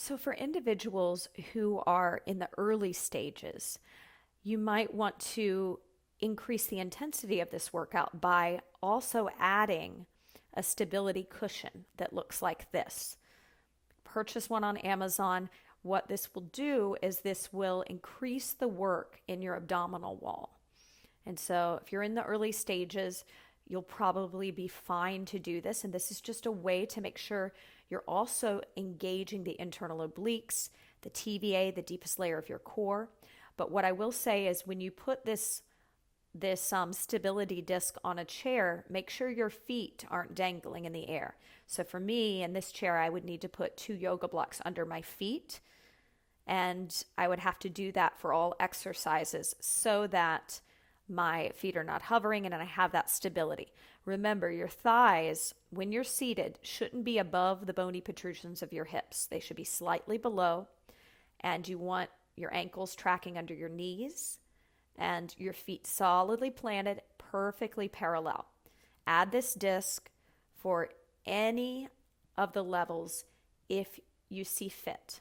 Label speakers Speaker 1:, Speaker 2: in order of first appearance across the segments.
Speaker 1: So for individuals who are in the early stages, you might want to increase the intensity of this workout by also adding a stability cushion that looks like this. Purchase one on Amazon. What this will do is this will increase the work in your abdominal wall. And so if you're in the early stages, you'll probably be fine to do this. And this is just a way to make sure you're also engaging the internal obliques, the TVA, the deepest layer of your core. But what I will say is when you put this stability disc on a chair, make sure your feet aren't dangling in the air. So for me, in this chair, I would need to put 2 yoga blocks under my feet. And I would have to do that for all exercises so that my feet are not hovering and I have that stability. Remember, your thighs, when you're seated, shouldn't be above the bony protrusions of your hips. They should be slightly below, and you want your ankles tracking under your knees and your feet solidly planted, perfectly parallel. Add this disc for any of the levels if you see fit.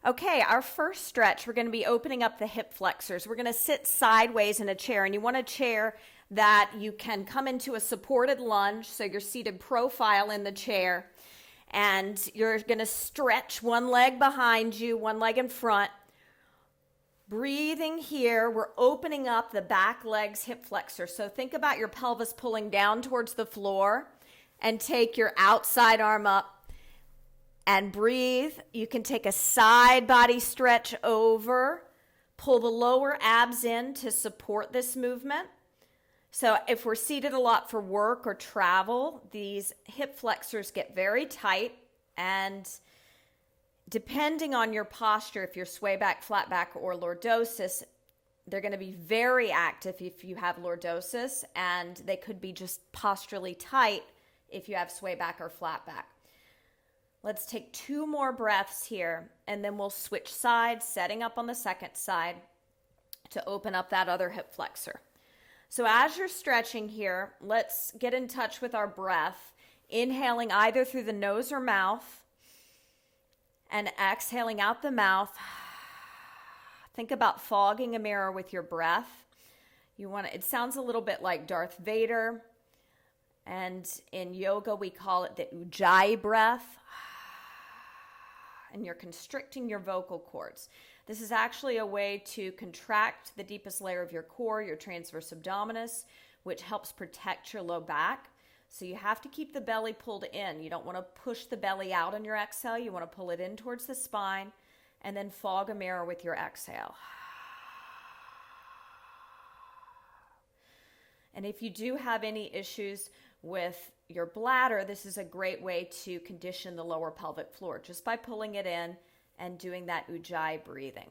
Speaker 1: Okay, our first stretch, we're going to be opening up the hip flexors. We're going to sit sideways in a chair, and you want a chair that you can come into a supported lunge, so you're seated profile in the chair, and you're going to stretch one leg behind you, one leg in front. Breathing here, we're opening up the back leg's hip flexor. So think about your pelvis pulling down towards the floor, and take your outside arm up. And breathe. You can take a side body stretch over. Pull the lower abs in to support this movement. So if we're seated a lot for work or travel, these hip flexors get very tight. And depending on your posture, if you're sway back, flat back, or lordosis, they're going to be very active if you have lordosis. And they could be just posturally tight if you have sway back or flat back. Let's take 2 more breaths here, and then we'll switch sides, setting up on the second side to open up that other hip flexor. So as you're stretching here, let's get in touch with our breath, inhaling either through the nose or mouth, and exhaling out the mouth. Think about fogging a mirror with your breath. It sounds a little bit like Darth Vader, and in yoga we call it the Ujjayi breath. And you're constricting your vocal cords. This is actually a way to contract the deepest layer of your core, your transverse abdominis, which helps protect your low back. So you have to keep the belly pulled in. You don't want to push the belly out on your exhale. You want to pull it in towards the spine, and then fog a mirror with your exhale. And if you do have any issues with your bladder, this is a great way to condition the lower pelvic floor just by pulling it in and doing that Ujjayi breathing.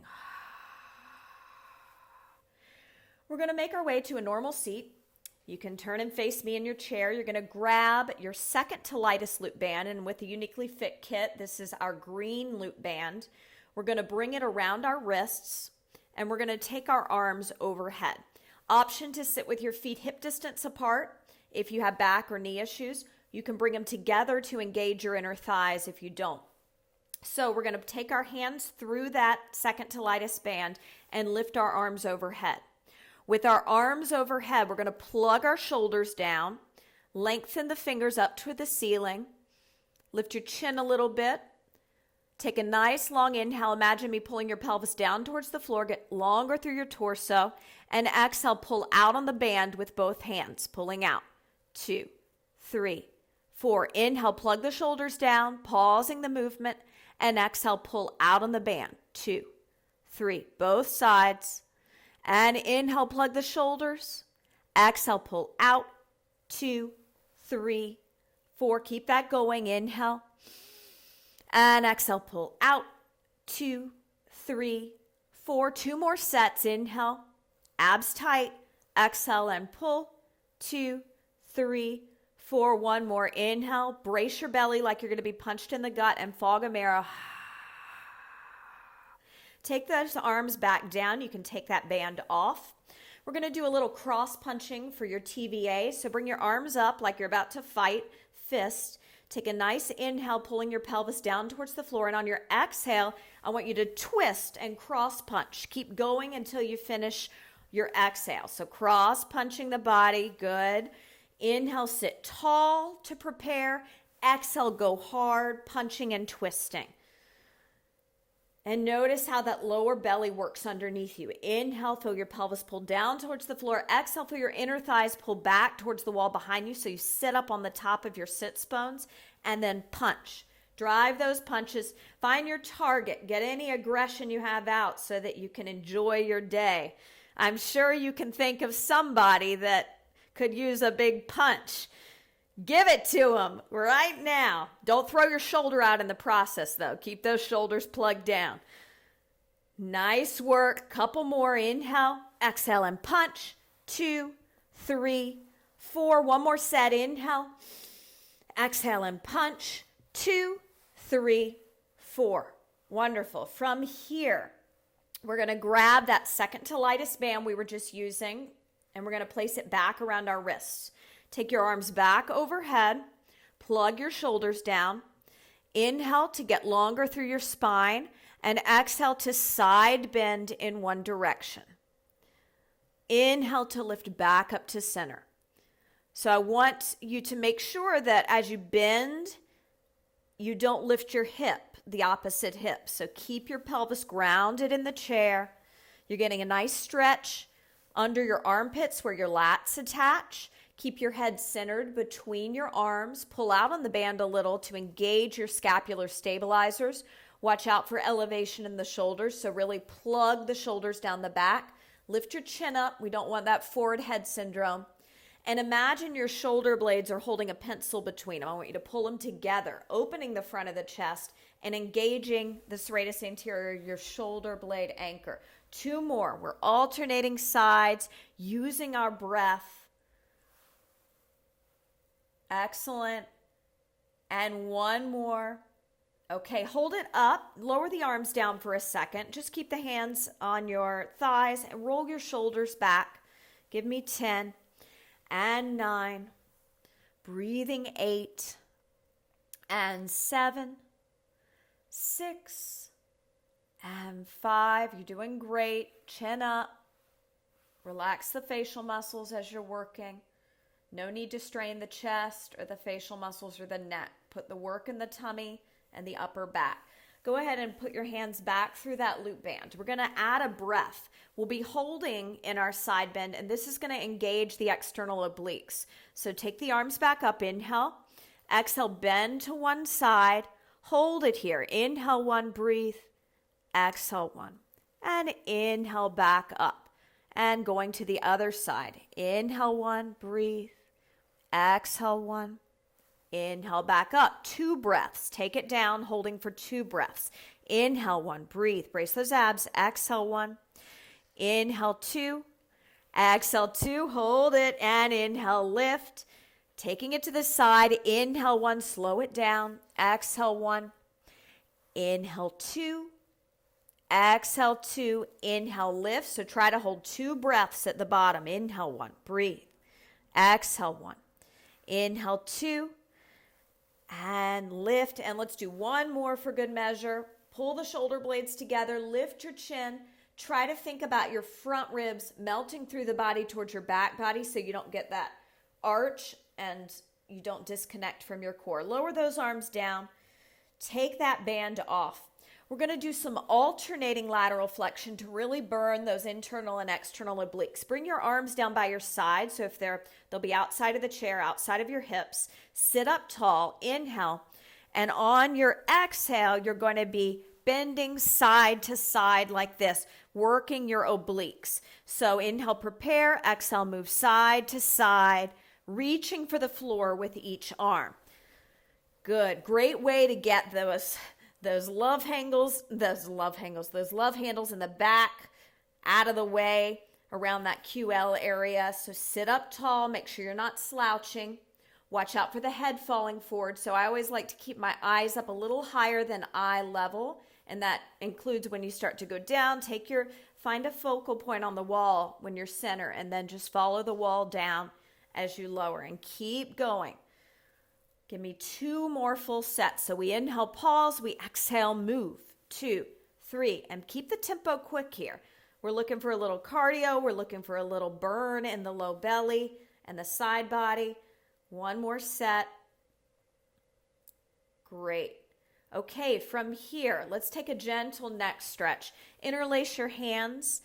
Speaker 1: We're going to make our way to a normal seat. You can turn and face me in your chair. You're going to grab your second to lightest loop band, and with the YouniquelyFit kit, this is our green loop band. We're going to bring it around our wrists, and we're going to take our arms overhead. Option to sit with your feet hip distance apart. If you have back or knee issues, you can bring them together to engage your inner thighs if you don't. So we're going to take our hands through that second to lightest band and lift our arms overhead. With our arms overhead, we're going to plug our shoulders down, lengthen the fingers up to the ceiling, lift your chin a little bit, take a nice long inhale. Imagine me pulling your pelvis down towards the floor, get longer through your torso, and exhale, pull out on the band with both hands, pulling out. 2, 3, 4. Inhale, plug the shoulders down, pausing the movement, and exhale, pull out on the band. 2, 3, both sides. And inhale, plug the shoulders. Exhale, pull out. 2, 3, 4. Keep that going. Inhale. And exhale, pull out. 2, 3, 4. 2 more sets. Inhale. Abs tight. Exhale and pull. 2, 3, 4. 1 more. Inhale. Brace your belly like you're going to be punched in the gut and fog a mirror. Take those arms back down. You can take that band off. We're going to do a little cross punching for your TVA. So bring your arms up like you're about to fight, fist. Take a nice inhale, pulling your pelvis down towards the floor. And on your exhale, I want you to twist and cross punch. Keep going until you finish your exhale. So cross punching the body. Good. Inhale, sit tall to prepare. Exhale, go hard, punching and twisting. And notice how that lower belly works underneath you. Inhale, feel your pelvis pull down towards the floor. Exhale, feel your inner thighs pull back towards the wall behind you so you sit up on the top of your sits bones and then punch. Drive those punches. Find your target. Get any aggression you have out so that you can enjoy your day. I'm sure you can think of somebody that could use a big punch. Give it to them right now. Don't throw your shoulder out in the process, though. Keep those shoulders plugged down. Nice work. Couple more. Inhale, exhale, and punch. 2, 3, 4. One more set. Inhale, exhale, and punch. 2, 3, 4. Wonderful. From here, we're going to grab that second to lightest band we were just using, and we're going to place it back around our wrists. Take your arms back overhead, plug your shoulders down. Inhale to get longer through your spine, and exhale to side bend in one direction. Inhale to lift back up to center. So I want you to make sure that as you bend, you don't lift your hip, the opposite hip. So keep your pelvis grounded in the chair. You're getting a nice stretch under your armpits where your lats attach. Keep your head centered between your arms. Pull out on the band a little to engage your scapular stabilizers. Watch out for elevation in the shoulders, so really plug the shoulders down the back. Lift your chin up. We don't want that forward head syndrome. And imagine your shoulder blades are holding a pencil between them. I want you to pull them together, opening the front of the chest and engaging the serratus anterior, your shoulder blade anchor. 2 more. We're alternating sides, using our breath. Excellent. And 1 more. Okay, hold it up. Lower the arms down for a second. Just keep the hands on your thighs and roll your shoulders back. Give me 10 and 9. Breathing 8 and 7, 6 and 5. You're doing great. Chin up. Relax the facial muscles as you're working. No need to strain the chest or the facial muscles or the neck. Put the work in the tummy and the upper back. Go ahead and put your hands back through that loop band. We're going to add a breath. We'll be holding in our side bend, and this is going to engage the external obliques. So take the arms back up. Inhale. Exhale, bend to one side. Hold it here. Inhale 1, breathe. Exhale 1. And inhale back up. And going to the other side. Inhale 1, breathe. Exhale 1. Inhale back up. 2 breaths. Take it down, holding for 2 breaths. Inhale 1, breathe. Brace those abs. Exhale 1. Inhale 2. Exhale 2. Hold it. And inhale, lift. Taking it to the side. Inhale 1, slow it down. Exhale 1. Inhale 2. Exhale 2. Inhale, lift. So try to hold 2 breaths at the bottom. Inhale 1, breathe. Exhale 1. Inhale 2 and lift. And let's do 1 more for good measure. Pull the shoulder blades together. Lift your chin. Try to think about your front ribs melting through the body towards your back body so you don't get that arch and you don't disconnect from your core. Lower those arms down. Take that band off. We're going to do some alternating lateral flexion to really burn those internal and external obliques. Bring your arms down by your side. So if they'll be outside of the chair, outside of your hips. Sit up tall. Inhale. And on your exhale, you're going to be bending side to side like this, working your obliques. So inhale, prepare. Exhale, move side to side, reaching for the floor with each arm. Good. Great way to get those love handles in the back, out of the way, around that QL area. So sit up tall, make sure you're not slouching. Watch out for the head falling forward. So I always like to keep my eyes up a little higher than eye level. And that includes when you start to go down, find a focal point on the wall when you're center, and then just follow the wall down as you lower and keep going. Give me 2 more full sets. So we inhale, pause, we exhale, move. 2, 3, and keep the tempo quick here. We're looking for a little cardio. We're looking for a little burn in the low belly and the side body. 1 more set. Great. Okay, from here, let's take a gentle neck stretch. Interlace your hands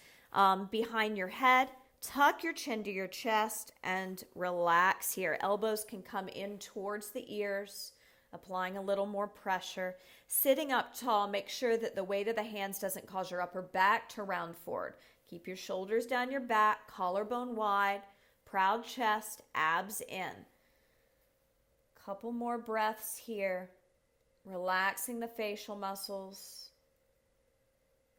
Speaker 1: behind your head. Tuck your chin to your chest and relax here. Elbows can come in towards the ears, applying a little more pressure. Sitting up tall, make sure that the weight of the hands doesn't cause your upper back to round forward. Keep your shoulders down your back, collarbone wide, proud chest, abs in. Couple more breaths here. Relaxing the facial muscles.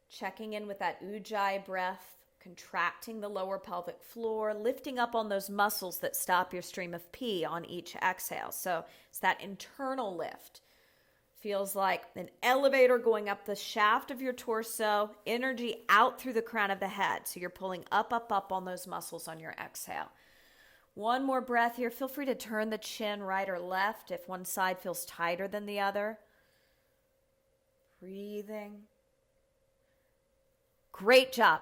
Speaker 1: Checking in with that ujjayi breath. Contracting the lower pelvic floor, lifting up on those muscles that stop your stream of pee on each exhale. So it's that internal lift. Feels like an elevator going up the shaft of your torso, energy out through the crown of the head. So you're pulling up, up, up on those muscles on your exhale. 1 more breath here. Feel free to turn the chin right or left if one side feels tighter than the other. Breathing. Great job.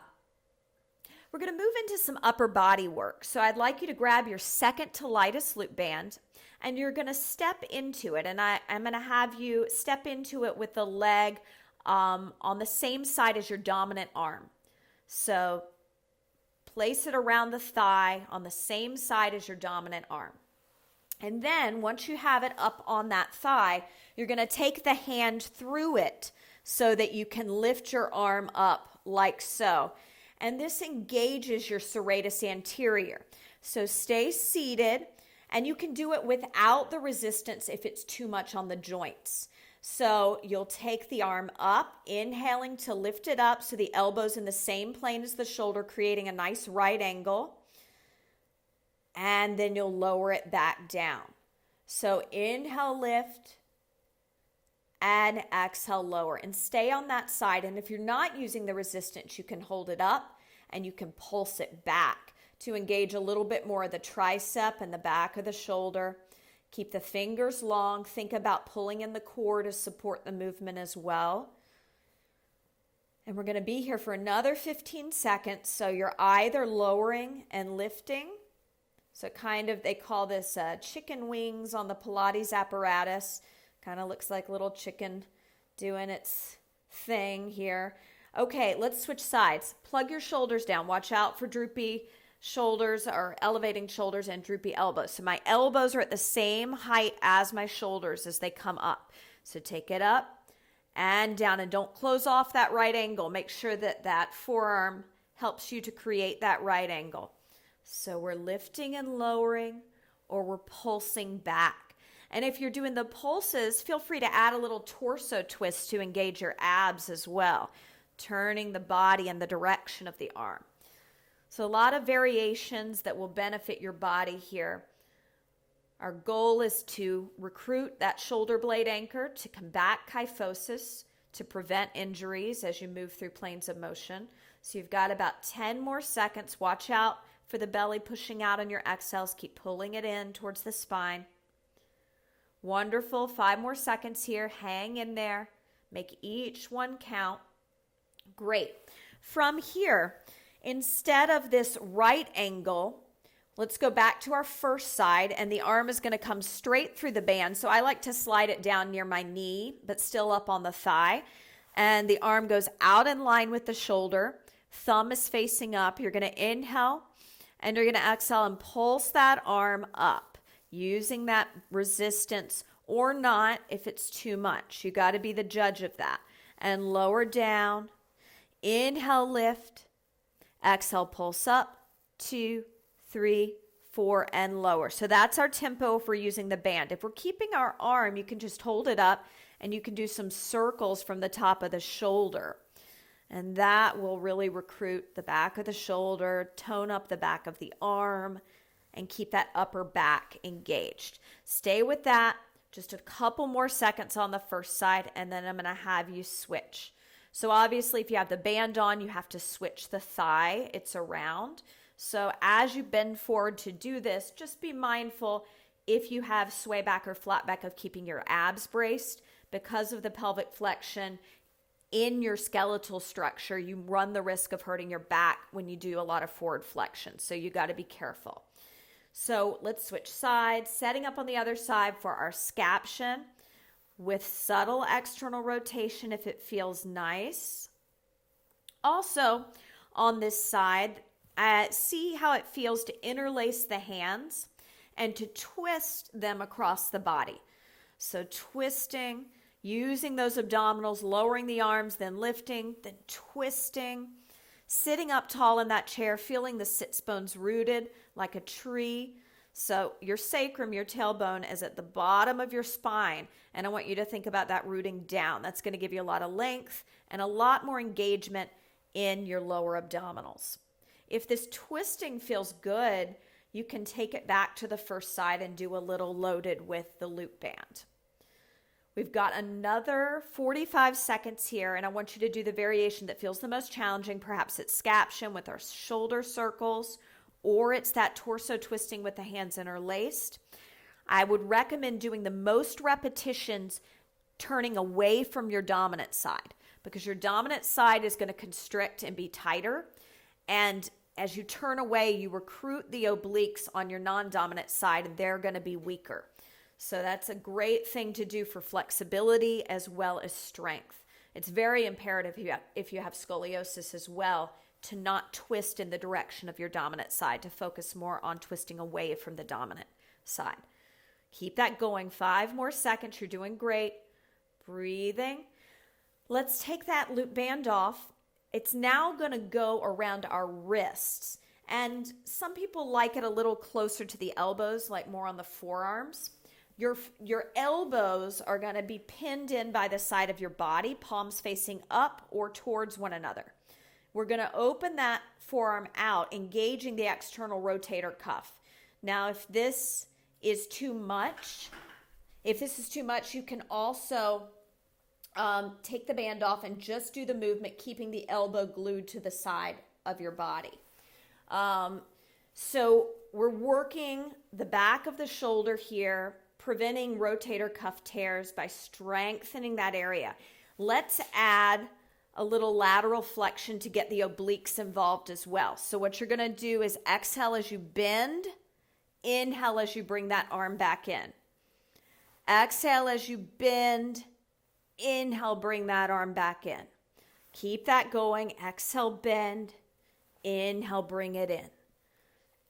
Speaker 1: We're going to move into some upper body work. So I'd like you to grab your second to lightest loop band and you're going to step into it. And I'm going to have you step into it with the leg on the same side as your dominant arm. So place it around the thigh on the same side as your dominant arm. And then once you have it up on that thigh, you're going to take the hand through it so that you can lift your arm up like so. And this engages your serratus anterior. So stay seated, and you can do it without the resistance if it's too much on the joints. So you'll take the arm up, inhaling to lift it up so the elbow's in the same plane as the shoulder, creating a nice right angle. And then you'll lower it back down. So inhale, lift, and exhale, lower. And stay on that side. And if you're not using the resistance, you can hold it up and you can pulse it back to engage a little bit more of the tricep and the back of the shoulder. Keep the fingers long. Think about pulling in the core to support the movement as well. And we're going to be here for another 15 seconds. So you're either lowering and lifting. So they call this chicken wings on the Pilates apparatus. Kind of looks like a little chicken doing its thing here. Okay, let's switch sides. Plug your shoulders down. Watch out for droopy shoulders or elevating shoulders and droopy elbows. So my elbows are at the same height as my shoulders as they come up. So take it up and down, and don't close off that right angle. Make sure that that forearm helps you to create that right angle. So we're lifting and lowering, or we're pulsing back. And if you're doing the pulses, feel free to add a little torso twist to engage your abs as well, turning the body in the direction of the arm. So a lot of variations that will benefit your body here. Our goal is to recruit that shoulder blade anchor to combat kyphosis, to prevent injuries as you move through planes of motion. So you've got about 10 more seconds. Watch out for the belly pushing out on your exhales. Keep pulling it in towards the spine. Wonderful. 5 more seconds here. Hang in there. Make each one count. Great. From here, instead of this right angle, let's go back to our first side, and the arm is going to come straight through the band. So I like to slide it down near my knee, but still up on the thigh. And the arm goes out in line with the shoulder. Thumb is facing up. You're going to inhale, and you're going to exhale and pulse that arm up, using that resistance or not if it's too much. You got to be the judge of that. And lower down. Inhale, lift. Exhale, pulse up. 2, 3, 4, and lower. So that's our tempo if we're using the band. If we're keeping our arm, you can just hold it up and you can do some circles from the top of the shoulder. And that will really recruit the back of the shoulder, tone up the back of the arm, and keep that upper back engaged. Stay with that. Just a couple more seconds on the first side, and then I'm going to have you switch. So obviously, if you have the band on, you have to switch the thigh. It's around. So as you bend forward to do this, just be mindful. if you have sway back or flat back, of keeping your abs braced. Because of the pelvic flexion in your skeletal structure, you run the risk of hurting your back when you do a lot of forward flexion. So you got to be careful. So let's switch sides, setting up on the other side for our scaption with subtle external rotation if it feels nice. Also on this side, see how it feels to interlace the hands and to twist them across the body. So twisting, using those abdominals, lowering the arms, then lifting, then twisting, sitting up tall in that chair, feeling the sits bones rooted like a tree. So your sacrum, your tailbone, is at the bottom of your spine, and I want you to think about that rooting down. That's going to give you a lot of length and a lot more engagement in your lower abdominals. If this twisting feels good, you can take it back to the first side and do a little loaded with the loop band. We've got another 45 seconds here, and I want you to do the variation that feels the most challenging. Perhaps it's scaption with our shoulder circles, or it's that torso twisting with the hands interlaced. I would recommend doing the most repetitions turning away from your dominant side, because your dominant side is going to constrict and be tighter, and as you turn away, you recruit the obliques on your non-dominant side, and they're going to be weaker. So that's a great thing to do for flexibility as well as strength. It's very imperative if you have scoliosis as well to not twist in the direction of your dominant side, to focus more on twisting away from the dominant side. Keep that going. 5 more seconds. You're doing great. Breathing. Let's take that loop band off. It's now going to go around our wrists. And some people like it a little closer to the elbows, like more on the forearms. Your elbows are going to be pinned in by the side of your body, palms facing up or towards one another. We're going to open that forearm out, engaging the external rotator cuff. Now, if this is too much, you can also take the band off and just do the movement, keeping the elbow glued to the side of your body. So we're working the back of the shoulder here, preventing rotator cuff tears by strengthening that area. Let's add a little lateral flexion to get the obliques involved as well. So what you're going to do is exhale as you bend, inhale as you bring that arm back in. Exhale as you bend, inhale, bring that arm back in. Keep that going. Exhale, bend, inhale, bring it in.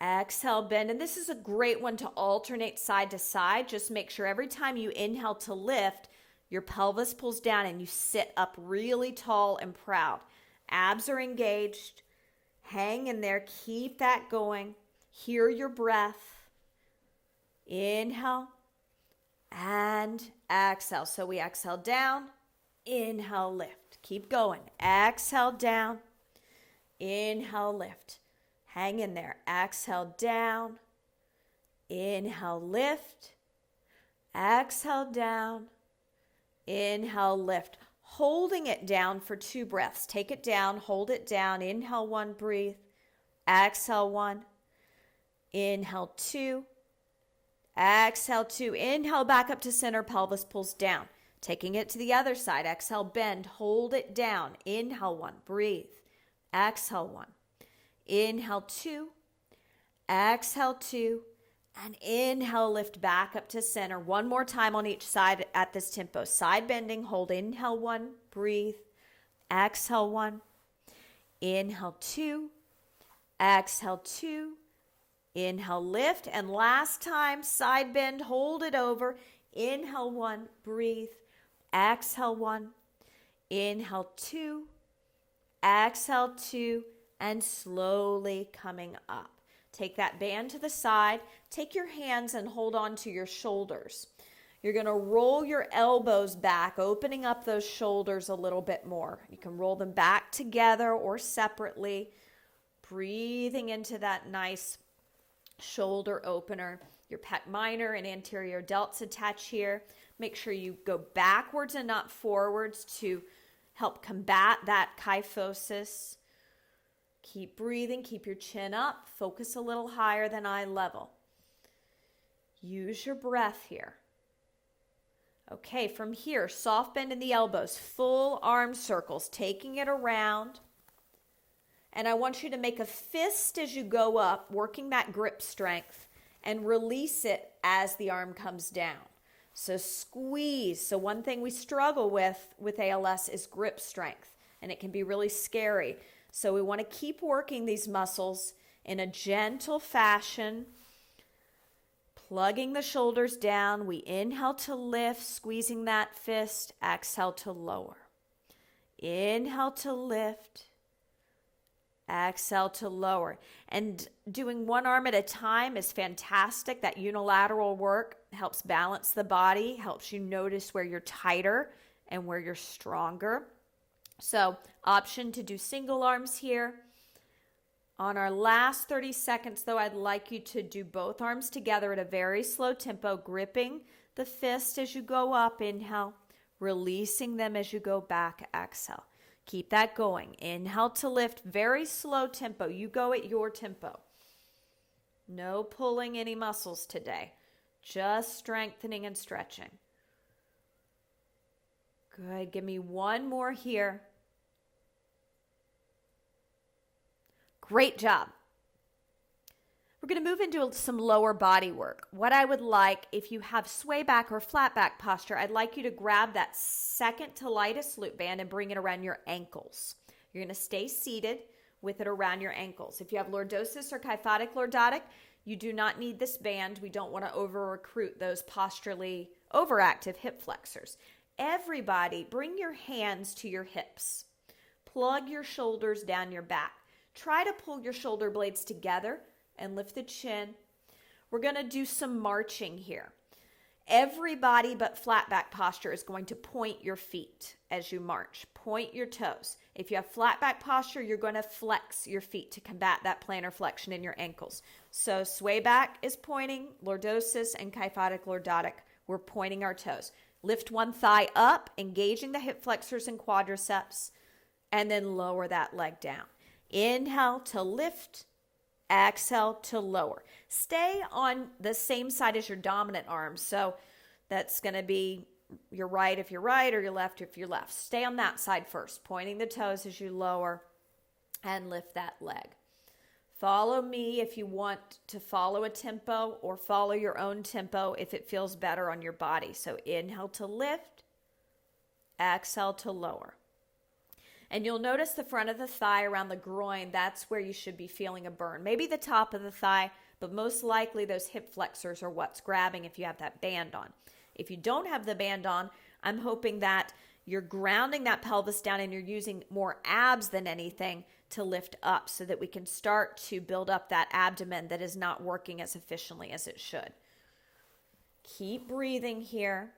Speaker 1: Exhale, bend. And this is a great one to alternate side to side. Just make sure every time you inhale to lift, your pelvis pulls down and you sit up really tall and proud. Abs are engaged. Hang in there. Keep that going. Hear your breath. Inhale and exhale. So we exhale down, inhale, lift. Keep going. Exhale down, inhale, lift. Hang in there. Exhale down, inhale, lift. Exhale down, inhale, lift. Holding it down for 2 breaths. Take it down, hold it down. Inhale 1, breathe. Exhale 1. Inhale 2. Exhale 2. Inhale back up to center. Pelvis pulls down. Taking it to the other side. Exhale, bend. Hold it down. Inhale 1. Breathe. Exhale 1. Inhale 2. Exhale 2. And inhale, lift back up to center. 1 more time on each side at this tempo. Side bending. Hold. Inhale 1. Breathe. Exhale 1. Inhale 2. Exhale 2. Inhale, lift. And last time, side bend. Hold it over. Inhale 1. Breathe. Exhale 1. Inhale 2. Exhale 2. And slowly coming up. Take that band to the side. Take your hands and hold on to your shoulders. You're going to roll your elbows back, opening up those shoulders a little bit more. You can roll them back together or separately. Breathing into that nice shoulder opener. Your pec minor and anterior delts attach here. Make sure you go backwards and not forwards to help combat that kyphosis. Keep breathing. Keep your chin up. Focus a little higher than eye level. Use your breath here. Okay, from here, soft bend in the elbows, full arm circles, taking it around. And I want you to make a fist as you go up, working that grip strength, and release it as the arm comes down. So squeeze. So one thing we struggle with ALS is grip strength, and it can be really scary. So we want to keep working these muscles in a gentle fashion, plugging the shoulders down. We inhale to lift, squeezing that fist. Exhale to lower. Inhale to lift. Exhale to lower. And doing one arm at a time is fantastic. That unilateral work helps balance the body, helps you notice where you're tighter and where you're stronger. So, option to do single arms here. On our last 30 seconds, though, I'd like you to do both arms together at a very slow tempo, gripping the fist as you go up, inhale, releasing them as you go back, exhale. Keep that going. Inhale to lift, very slow tempo. You go at your tempo. No pulling any muscles today. Just strengthening and stretching. Good. Give me one more here. Great job. We're going to move into some lower body work. What I would like, if you have sway back or flat back posture, I'd like you to grab that second to lightest loop band and bring it around your ankles. You're going to stay seated with it around your ankles. If you have lordosis or kyphotic lordotic, you do not need this band. We don't want to over-recruit those posturally overactive hip flexors. Everybody, bring your hands to your hips. Plug your shoulders down your back. Try to pull your shoulder blades together and lift the chin. We're going to do some marching here. Everybody but flat back posture is going to point your feet as you march. Point your toes. If you have flat back posture, you're going to flex your feet to combat that plantar flexion in your ankles. So sway back is pointing, lordosis and kyphotic lordotic, we're pointing our toes. Lift one thigh up, engaging the hip flexors and quadriceps, and then lower that leg down. Inhale to lift. Exhale to lower. Stay on the same side as your dominant arm. So that's going to be your right if you're right or your left if you're left. Stay on that side first, pointing the toes as you lower and lift that leg. Follow me if you want to follow a tempo or follow your own tempo if it feels better on your body. So inhale to lift, exhale to lower. And you'll notice the front of the thigh around the groin, that's where you should be feeling a burn. Maybe the top of the thigh, but most likely those hip flexors are what's grabbing if you have that band on. If you don't have the band on, I'm hoping that you're grounding that pelvis down and you're using more abs than anything to lift up so that we can start to build up that abdomen that is not working as efficiently as it should. Keep breathing here.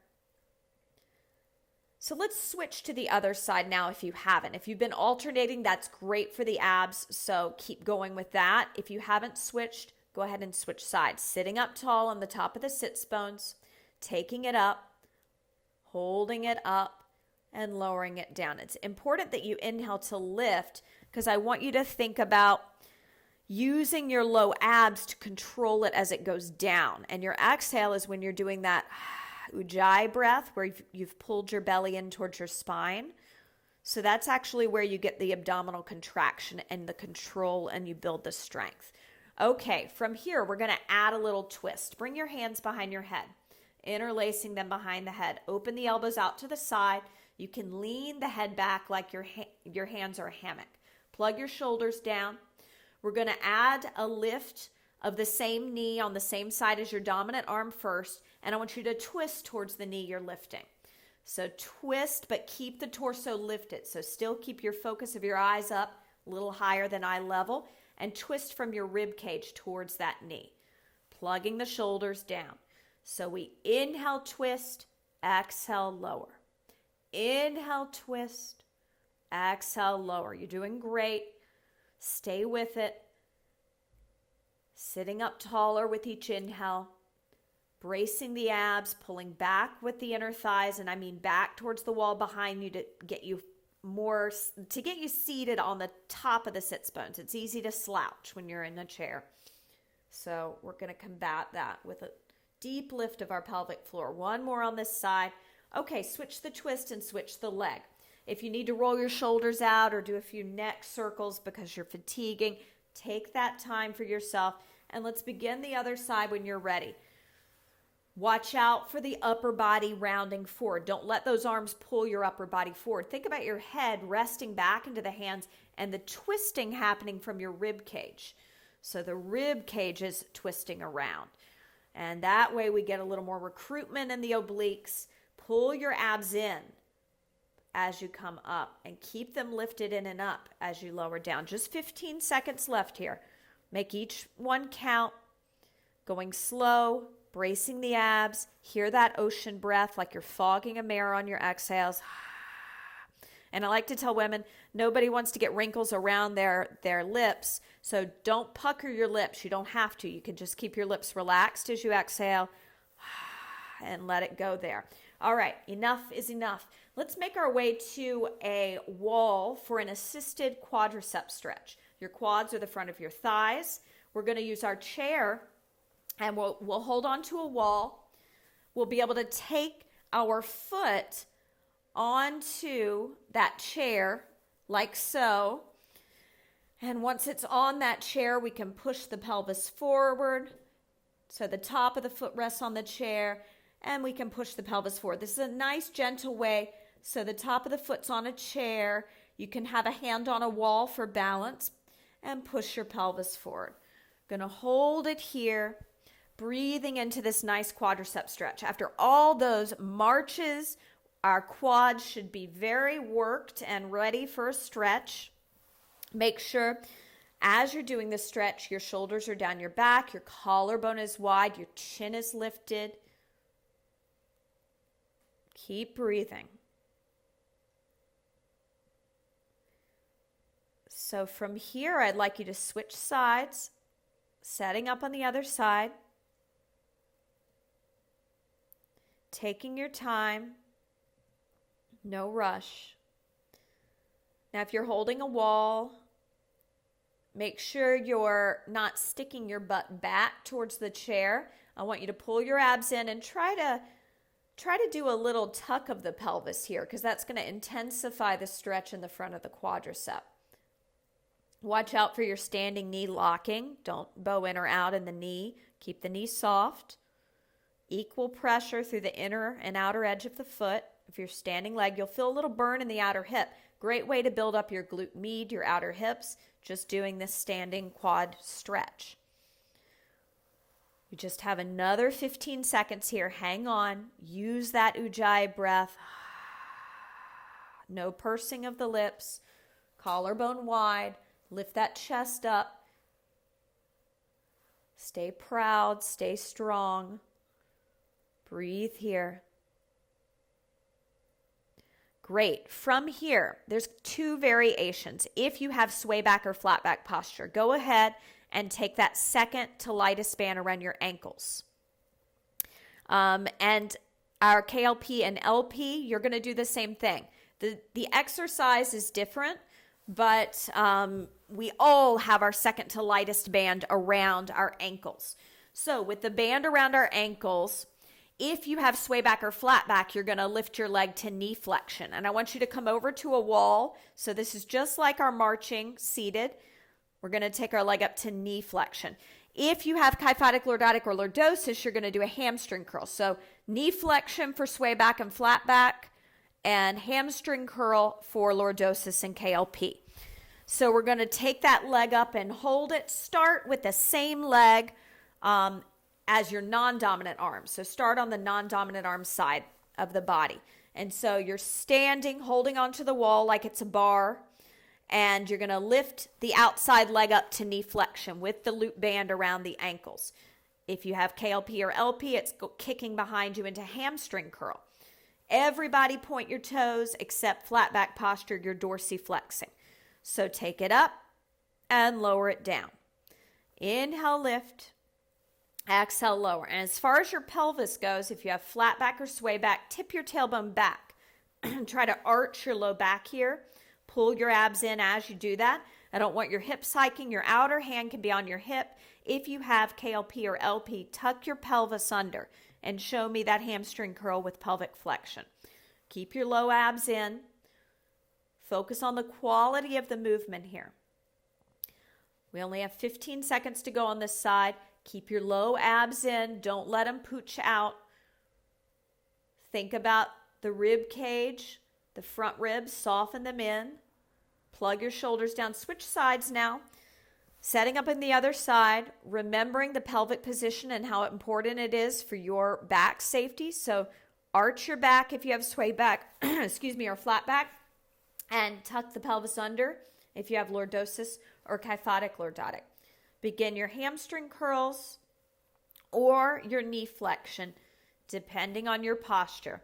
Speaker 1: So let's switch to the other side now if you haven't. If you've been alternating, that's great for the abs, so keep going with that. If you haven't switched, go ahead and switch sides. Sitting up tall on the top of the sits bones, taking it up, holding it up, and lowering it down. It's important that you inhale to lift because I want you to think about using your low abs to control it as it goes down. And your exhale is when you're doing that Ujjayi breath where you've pulled your belly in towards your spine. So that's actually where you get the abdominal contraction and the control and you build the strength. Okay, from here, we're going to add a little twist. Bring your hands behind your head, interlacing them behind the head. Open the elbows out to the side. You can lean the head back like your hands are a hammock. Plug your shoulders down. We're going to add a lift of the same knee on the same side as your dominant arm first, and I want you to twist towards the knee you're lifting. So twist, but keep the torso lifted. So still keep your focus of your eyes up a little higher than eye level, and twist from your rib cage towards that knee, plugging the shoulders down. So we inhale, twist, exhale, lower. Inhale, twist, exhale, lower. You're doing great. Stay with it. Sitting up taller with each inhale, bracing the abs, pulling back with the inner thighs, and I mean back towards the wall behind you to get you seated on the top of the sits bones. It's easy to slouch when you're in a chair. So we're going to combat that with a deep lift of our pelvic floor. One more on this side. Okay, switch the twist and switch the leg. If you need to roll your shoulders out or do a few neck circles because you're fatiguing, take that time for yourself, and let's begin the other side when you're ready. Watch out for the upper body rounding forward. Don't let those arms pull your upper body forward. Think about your head resting back into the hands and the twisting happening from your rib cage. So the rib cage is twisting around. And that way we get a little more recruitment in the obliques. Pull your abs in as you come up and keep them lifted in and up as you lower down. Just 15 seconds left here. Make each one count. Going slow. Bracing the abs, hear that ocean breath like you're fogging a mirror on your exhales. And I like to tell women, nobody wants to get wrinkles around their lips, so don't pucker your lips. You don't have to. You can just keep your lips relaxed as you exhale and let it go there. All right, enough is enough. Let's make our way to a wall for an assisted quadricep stretch. Your quads are the front of your thighs. We're going to use our chair, and we'll hold on to a wall. We'll be able to take our foot onto that chair like so. And once it's on that chair, we can push the pelvis forward. So the top of the foot rests on the chair, and we can push the pelvis forward. This is a nice, gentle way. So the top of the foot's on a chair. You can have a hand on a wall for balance and push your pelvis forward. Going to hold it here. Breathing into this nice quadricep stretch. After all those marches, our quads should be very worked and ready for a stretch. Make sure as you're doing this stretch, your shoulders are down your back, your collarbone is wide, your chin is lifted. Keep breathing. So from here, I'd like you to switch sides, setting up on the other side. Taking your time, no rush. Now, if you're holding a wall, make sure you're not sticking your butt back towards the chair. I want you to pull your abs in and try to do a little tuck of the pelvis here, because that's going to intensify the stretch in the front of the quadricep. Watch out for your standing knee locking. Don't bow in or out in the knee. Keep the knee soft. Equal pressure through the inner and outer edge of the foot. If you're standing leg, you'll feel a little burn in the outer hip. Great way to build up your glute med, your outer hips, just doing this standing quad stretch. You just have another 15 seconds here. Hang on. Use that ujjayi breath. No pursing of the lips. Collarbone wide. Lift that chest up. Stay proud. Stay strong. Breathe here. Great. From here, there's two variations. If you have sway back or flat back posture, go ahead and take that second to lightest band around your ankles. And our KLP and LP, you're going to do the same thing. The exercise is different, but we all have our second to lightest band around our ankles. So with the band around our ankles, if you have sway back or flat back, you're going to lift your leg to knee flexion. And I want you to come over to a wall. So this is just like our marching seated. We're going to take our leg up to knee flexion. If you have kyphotic, lordotic, or lordosis, you're going to do a hamstring curl. So knee flexion for sway back and flat back, and hamstring curl for lordosis and KLP. So we're going to take that leg up and hold it. Start with the same leg as your non-dominant arm. So start on the non-dominant arm side of the body. And so you're standing, holding onto the wall like it's a bar, and you're going to lift the outside leg up to knee flexion with the loop band around the ankles. If you have KLP or LP, it's kicking behind you into hamstring curl. Everybody point your toes except flat back posture, you're dorsiflexing. So take it up and lower it down. Inhale, lift. Exhale, lower. And as far as your pelvis goes, if you have flat back or sway back, tip your tailbone back. Try to arch your low back here. Pull your abs in as you do that. I don't want your hips hiking. Your outer hand can be on your hip. If you have KLP or LP, tuck your pelvis under and show me that hamstring curl with pelvic flexion. Keep your low abs in. Focus on the quality of the movement here. We only have 15 seconds to go on this side. Keep your low abs in. Don't let them pooch out. Think about the rib cage, the front ribs, soften them in. Plug your shoulders down. Switch sides now. Setting up in the other side, remembering the pelvic position and how important it is for your back safety. So arch your back if you have sway back, or flat back, and tuck the pelvis under if you have lordosis or kyphotic lordotic. Begin your hamstring curls or your knee flexion, depending on your posture.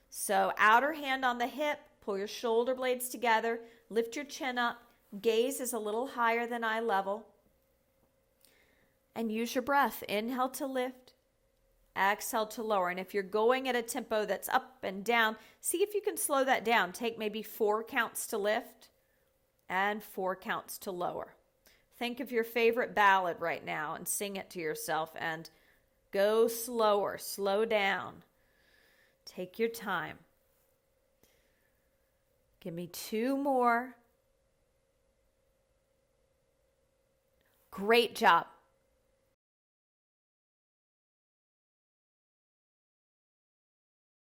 Speaker 1: So outer hand on the hip, pull your shoulder blades together, lift your chin up, gaze is a little higher than eye level, and use your breath. Inhale to lift, exhale to lower. And if you're going at a tempo that's up and down, see if you can slow that down. Take maybe 4 counts to lift and 4 counts to lower. Think of your favorite ballad right now and sing it to yourself and go slower, slow down. Take your time. Give me 2 more. Great job.